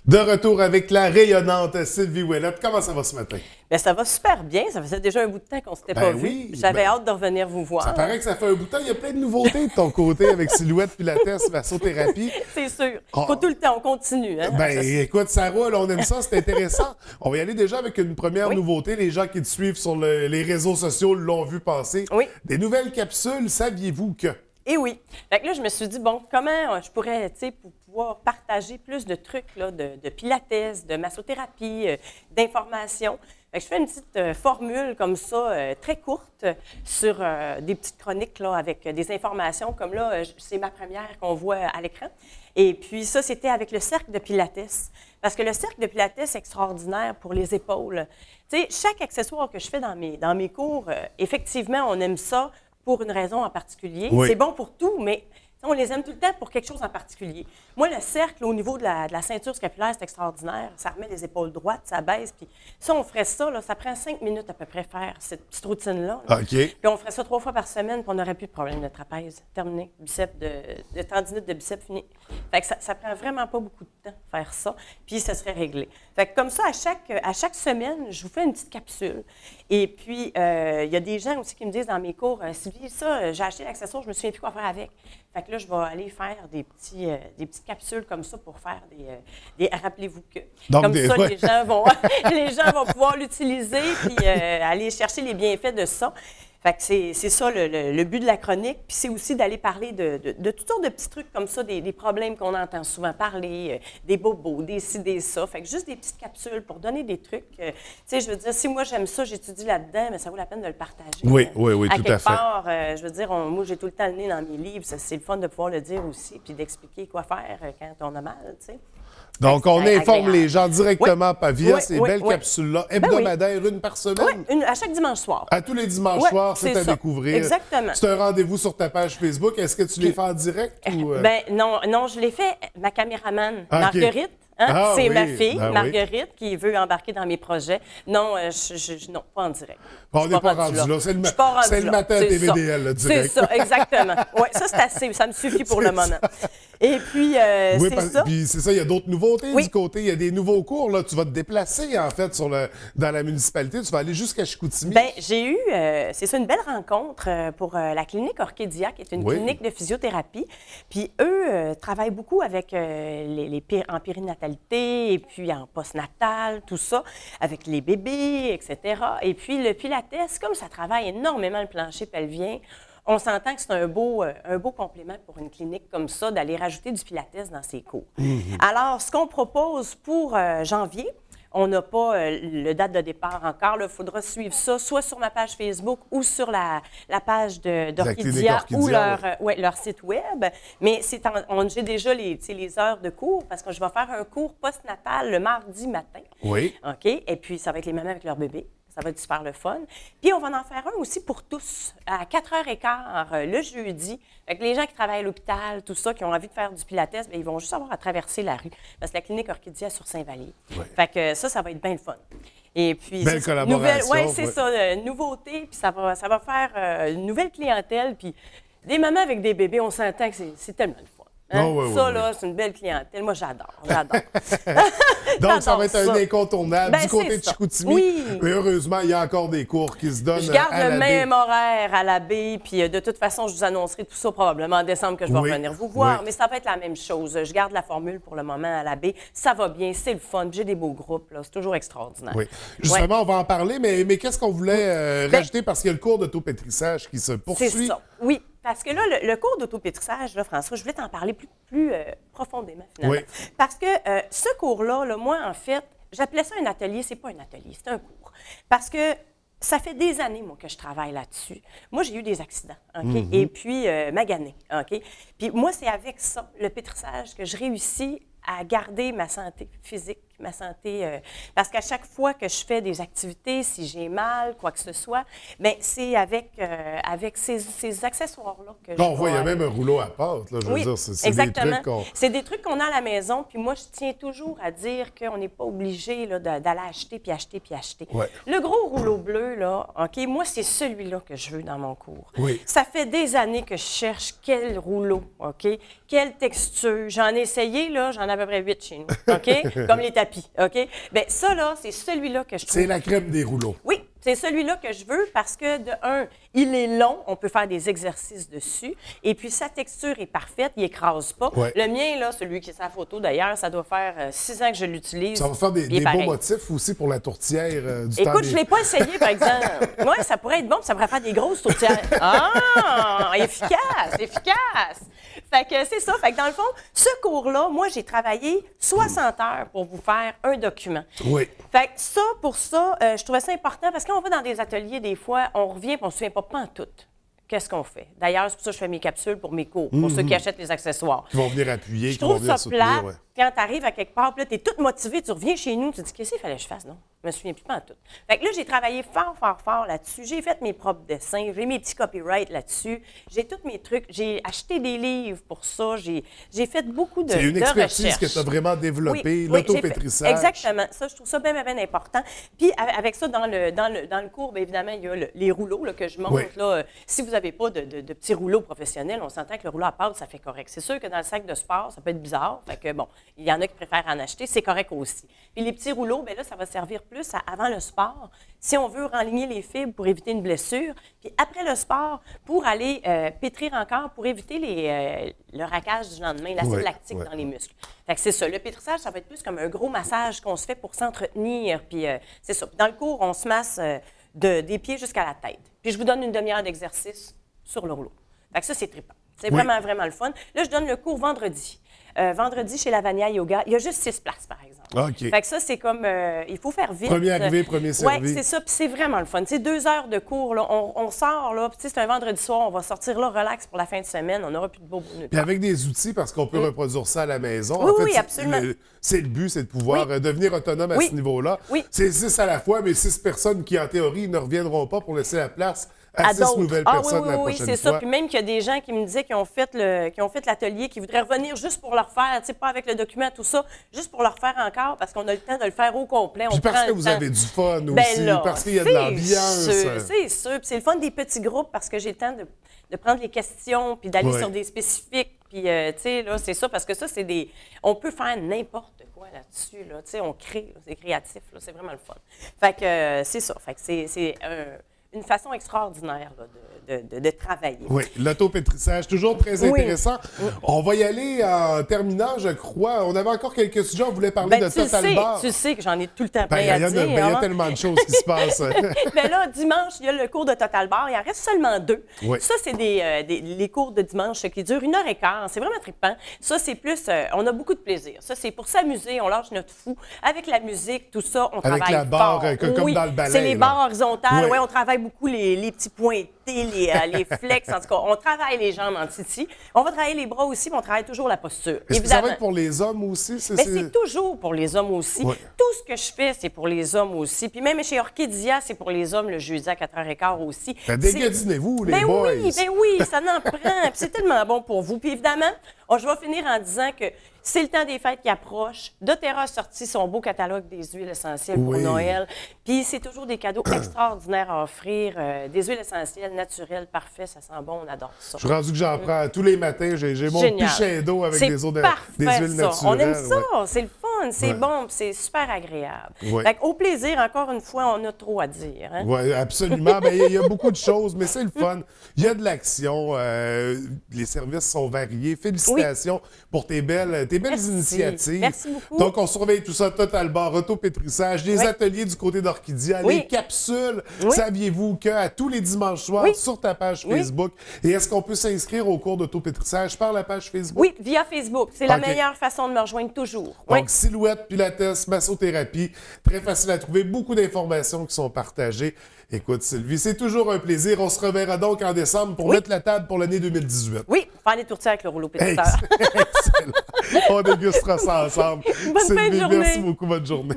De retour avec la rayonnante Sylvie Ouellette. Comment ça va ce matin? Bien, ça va super bien. Ça faisait déjà un bout de temps qu'on ne s'était pas vu. J'avais hâte de revenir vous voir. Ça paraît que ça fait un bout de temps. Il y a plein de nouveautés de ton côté avec Silhouette, Pilates, massothérapie. C'est sûr. Il faut tout le temps, on continue. Hein? Écoute, ça roule, on aime ça, c'est intéressant. On va y aller déjà avec une première nouveauté. Les gens qui te suivent sur les réseaux sociaux l'ont vu passer. Oui. Des nouvelles capsules, saviez-vous que... Eh oui. Fait que là, je me suis dit, bon, comment je pourrais, tu sais, pour pouvoir partager plus de trucs, là, de pilates, de massothérapie, d'informations. Fait que je fais une petite formule comme ça, très courte, sur des petites chroniques, là, avec des informations. Comme là, c'est ma première qu'on voit à l'écran. Et puis ça, c'était avec le cercle de pilates. Parce que le cercle de pilates est extraordinaire pour les épaules. Tu sais, chaque accessoire que je fais dans mes cours, effectivement, on aime ça pour une raison en particulier. Oui. C'est bon pour tout, mais on les aime tout le temps pour quelque chose en particulier. Moi, le cercle, au niveau de la ceinture scapulaire, c'est extraordinaire. Ça remet les épaules droites, ça baisse. Puis ça, on ferait ça, là, ça prend 5 minutes à peu près faire cette petite routine-là. OK. Puis on ferait ça 3 fois par semaine, puis on n'aurait plus de problème de trapèze. Terminé. Biceps de tendinite de biceps fini. Fait que ça prend vraiment pas beaucoup de temps faire ça, puis ça serait réglé. Fait que comme ça, à chaque semaine, je vous fais une petite capsule. Et puis, il y a des gens aussi qui me disent dans mes cours, Sylvie, ça, j'ai acheté l'accessoire, je me souviens plus quoi faire avec. Fait que là, je vais aller faire des petites capsules comme ça pour faire des rappelez-vous que. Donc, comme ça, les gens vont pouvoir l'utiliser puis aller chercher les bienfaits de ça. Fait que c'est ça le but de la chronique. Puis c'est aussi d'aller parler de toutes sortes de petits trucs comme ça, des problèmes qu'on entend souvent parler, des bobos, des ci, des ça. Fait que juste des petites capsules pour donner des trucs. Tu sais, je veux dire, si moi j'aime ça, j'étudie là-dedans, mais ça vaut la peine de le partager. Oui, oui, à tout à fait. Part, je veux dire, moi j'ai tout le temps le nez dans mes livres. C'est le fun de pouvoir le dire aussi, puis d'expliquer quoi faire quand on a mal, tu sais. Donc, on informe les gens directement via ces belles capsules-là, hebdomadaires, une par semaine? Oui, à chaque dimanche soir. À tous les dimanches soirs, c'est à découvrir. Exactement. C'est un rendez-vous sur ta page Facebook. Est-ce que tu les fais en direct? Ou Ben non, je l'ai fait. Ma caméraman, Marguerite. C'est ma fille, Marguerite, qui veut embarquer dans mes projets. Non, non, pas en direct. On n'est pas rendu là. C'est le matin à TVDL, là, direct. C'est ça, exactement. Oui, ça, c'est assez. Ça me suffit pour le moment. Et puis, c'est ça. Puis, c'est ça, il y a d'autres nouveautés du côté. Il y a des nouveaux cours, là. Tu vas te déplacer, en fait, dans la municipalité. Tu vas aller jusqu'à Chicoutimi. Bien, j'ai eu, c'est ça, une belle rencontre pour la clinique Orchidia, qui est une clinique de physiothérapie. Puis, eux travaillent beaucoup avec en périnatalité et puis en postnatal, tout ça, avec les bébés, etc. Et puis, le pilates, comme ça travaille énormément le plancher pelvien, on s'entend que c'est un beau complément pour une clinique comme ça d'aller rajouter du pilates dans ses cours. Alors, ce qu'on propose pour janvier, on n'a pas le date de départ encore. Il faudra suivre ça soit sur ma page Facebook ou sur la page d'Orchidia ou leur site web. Mais j'ai déjà les heures de cours parce que je vais faire un cours postnatal le mardi matin. Oui. OK? Et puis, ça va être les mamans avec leur bébé. Ça va être super le fun. Puis, on va en faire un aussi pour tous, à 4h15 le jeudi. Fait que les gens qui travaillent à l'hôpital, tout ça, qui ont envie de faire du pilates, bien, ils vont juste avoir à traverser la rue. Parce que la clinique Orchidia est sur Saint-Vallier. Ouais. Fait que ça va être bien le fun. Et puis, belle collaboration. Oui, c'est ça, nouveauté. Puis, ça va faire une nouvelle clientèle. Puis, des mamans avec des bébés, on s'entend que c'est tellement le fun. Hein? Ça, là, c'est une belle clientèle. Moi, j'adore. Donc, ça va être un incontournable du côté de Chicoutimi. Oui. Mais heureusement, il y a encore des cours qui se donnent. Je garde le même horaire à la baie, puis de toute façon, je vous annoncerai tout ça probablement en décembre que je vais revenir vous voir. Mais ça va être la même chose. Je garde la formule pour le moment à la baie. Ça va bien, c'est le fun. J'ai des beaux groupes, là. C'est toujours extraordinaire. Oui. Justement, on va en parler, mais qu'est-ce qu'on voulait rajouter? Parce qu'il y a le cours d'autopétrissage qui se poursuit. C'est ça, oui. Parce que là, le cours d'autopétrissage, là, François, je voulais t'en parler plus profondément, finalement. Oui. Parce que ce cours-là, moi, en fait, j'appelais ça un atelier. C'est pas un atelier, c'est un cours. Parce que ça fait des années, moi, que je travaille là-dessus. Moi, j'ai eu des accidents, OK? Et puis, magané, OK? Puis moi, c'est avec ça, le pétrissage, que je réussis à garder ma santé physique, ma santé... parce qu'à chaque fois que je fais des activités, si j'ai mal, quoi que ce soit, bien, c'est avec ces accessoires-là que je... On voit, il y a même un rouleau à pâte, là, je veux dire. C'est exactement. C'est des trucs qu'on a à la maison, puis moi, je tiens toujours à dire qu'on n'est pas obligé d'aller acheter, puis acheter, puis acheter. Ouais. Le gros rouleau bleu, là, OK, moi, c'est celui-là que je veux dans mon cours. Oui. Ça fait des années que je cherche quel rouleau, OK? Quelle texture. J'en ai essayé, là, j'en avais à peu près 8 chez nous, OK? Comme les tapis, OK? Bien, ça, là, c'est celui-là que je trouve... C'est la crème des rouleaux. Oui, c'est celui-là que je veux parce que, de un, il est long, on peut faire des exercices dessus, et puis sa texture est parfaite, il n'écrase pas. Ouais. Le mien, là, celui qui est sa photo d'ailleurs, ça doit faire 6 ans que je l'utilise. Ça va faire des beaux motifs aussi pour la tourtière du temps. Écoute, je ne l'ai pas essayé, par exemple. Moi, ça pourrait être bon, ça pourrait faire des grosses tourtières. Ah! Efficace, efficace! Fait que c'est ça. Fait que dans le fond, ce cours-là, moi, j'ai travaillé 60 heures pour vous faire un document. Oui. Fait que ça, pour ça, je trouvais ça important parce qu'on va dans des ateliers, des fois, on revient et on ne se souvient pas pantoute. Qu'est-ce qu'on fait? D'ailleurs, c'est pour ça que je fais mes capsules pour mes cours, pour ceux qui achètent les accessoires. Qui vont venir appuyer, Je qui vont trouve venir ça soutenir. plate Ouais. quand tu arrives à quelque part, puis là, tu es toute motivée, tu reviens chez nous, tu te dis, qu'est-ce qu'il fallait que je fasse? Non, je me souviens plus pas en tout. Fait que là, j'ai travaillé fort, fort, fort là-dessus. J'ai fait mes propres dessins, j'ai mes petits copyrights là-dessus. J'ai tous mes trucs. J'ai acheté des livres pour ça. J'ai fait beaucoup de C'est une expertise recherche. que tu as vraiment développée, Oui, l'autopétrissage. Exactement. Ça, je trouve ça bien, bien, bien important. Puis avec ça, dans le cours, bien évidemment, il y a les rouleaux là, que je montre. Oui. Là, si vous n'avez pas de petits rouleaux professionnels, on s'entend que le rouleau à pâte, ça fait correct. C'est sûr que dans le sac de sport, ça peut être bizarre. Fait que bon, il y en a qui préfèrent en acheter, c'est correct aussi. Puis les petits rouleaux, bien là, ça va servir plus avant le sport, si on veut renligner les fibres pour éviter une blessure. Puis après le sport, pour aller pétrir encore, pour éviter le raquage du lendemain, l'acide lactique dans les muscles. Fait que c'est ça. Le pétrissage, ça va être plus comme un gros massage qu'on se fait pour s'entretenir. Puis c'est ça. Puis dans le cours, on se masse des pieds jusqu'à la tête. Puis je vous donne une demi-heure d'exercice sur le rouleau. Fait que ça, c'est trippant. C'est vraiment, vraiment le fun. Là, je donne le cours vendredi. Vendredi, chez Lavania Yoga, il y a juste 6 places, par exemple. OK. Fait que ça, c'est comme... il faut faire vite. Premier arrivé, premier servi. Oui, c'est ça. Puis c'est vraiment le fun. C'est 2 heures de cours. Là. On sort, là. Puis c'est un vendredi soir. On va sortir là, relax pour la fin de semaine. On n'aura plus de beaux bonus. Puis avec des outils, parce qu'on peut reproduire ça à la maison. Oui, en fait, oui, absolument. C'est le but, c'est de pouvoir devenir autonome à ce niveau-là. Oui. C'est 6 à la fois, mais 6 personnes qui, en théorie, ne reviendront pas pour laisser la place à 6 d'autres. nouvelles personnes la prochaine oui, c'est fois. ça. Puis même qu'il y a des gens qui me disaient qu'ils ont fait l'atelier, qui voudraient revenir juste pour le refaire, tu sais, pas avec le document, tout ça, juste pour le refaire encore, parce qu'on a le temps de le faire au complet. Puis parce que vous avez du fun aussi, là, parce qu'il y a de l'ambiance. C'est sûr. Puis c'est le fun des petits groupes, parce que j'ai le temps de prendre les questions, puis d'aller sur des spécifiques. Puis, tu sais, là, c'est ça, parce que ça, c'est des... On peut faire n'importe quoi là-dessus, là. Tu sais, on crée, c'est créatif, là. C'est vraiment le fun. Fait que c'est ça. Fait que c'est une façon extraordinaire là, de travailler. Oui, l'autopétrissage, toujours très intéressant. On va y aller en terminant, je crois. On avait encore quelques sujets. On voulait parler de Total Bar. Tu sais que j'en ai tout le temps Ben, plein à dire. il y a tellement de choses qui se passent. Mais là, dimanche, il y a le cours de Total Bar. Il en reste seulement 2. Oui. Ça, c'est les cours de dimanche qui durent 1h15. C'est vraiment trippant. Ça, c'est plus... on a beaucoup de plaisir. Ça, c'est pour s'amuser. On lâche notre fou. Avec la musique, tout ça, on travaille Avec la barre, fort. comme dans le ballet. C'est les barres horizontales. Oui. Ouais, on travaille beaucoup les petits pointés, les flex. En tout cas, on travaille les jambes en titi. On va travailler les bras aussi, mais on travaille toujours la posture. Est-ce que ça va être pour les hommes aussi? Mais c'est toujours pour les hommes aussi. Ouais. Tout ce que je fais, c'est pour les hommes aussi. Puis même chez Orchidia, c'est pour les hommes le jeudi à 4h15 aussi. Ben, dégadinez-vous, les boys! Ben oui, ça n'en prend. Puis c'est tellement bon pour vous. Puis évidemment, je vais finir en disant que c'est le temps des fêtes qui approche. doTERRA a sorti son beau catalogue des huiles essentielles pour Noël. Puis c'est toujours des cadeaux extraordinaires à offrir. Des huiles essentielles naturelles, parfait, ça sent bon, on adore ça. Je suis rendu que j'en prends tous les matins. J'ai mon pichet d'eau avec des huiles naturelles. On aime ça, c'est le fun, c'est bon, c'est super agréable. Ouais. Fait au plaisir, encore une fois, on a trop à dire. Hein? Oui, absolument. Ben, il y a beaucoup de choses, mais c'est le fun. Il y a de l'action. Les services sont variés. Félicitations pour tes belles initiatives. Merci beaucoup. Donc, on surveille tout ça. Total Bar, autopétrissage, des ateliers du côté d'Orchidia, les capsules. Saviez-vous qu'à tous les dimanches soirs, sur ta page Facebook, et est-ce qu'on peut s'inscrire au cours d'autopétrissage par la page Facebook? Oui, via Facebook. C'est la meilleure façon de me rejoindre toujours. Donc, silhouette, pilates, massothérapie, très facile à trouver. Beaucoup d'informations qui sont partagées. Écoute, Sylvie, c'est toujours un plaisir. On se reverra donc en décembre pour mettre la table pour l'année 2018. Oui, faire des tourtières avec le rouleau pétrisseur. Excellent. On dégustera ça ensemble. Bonne fin de Sylvie, journée. merci beaucoup. Bonne journée.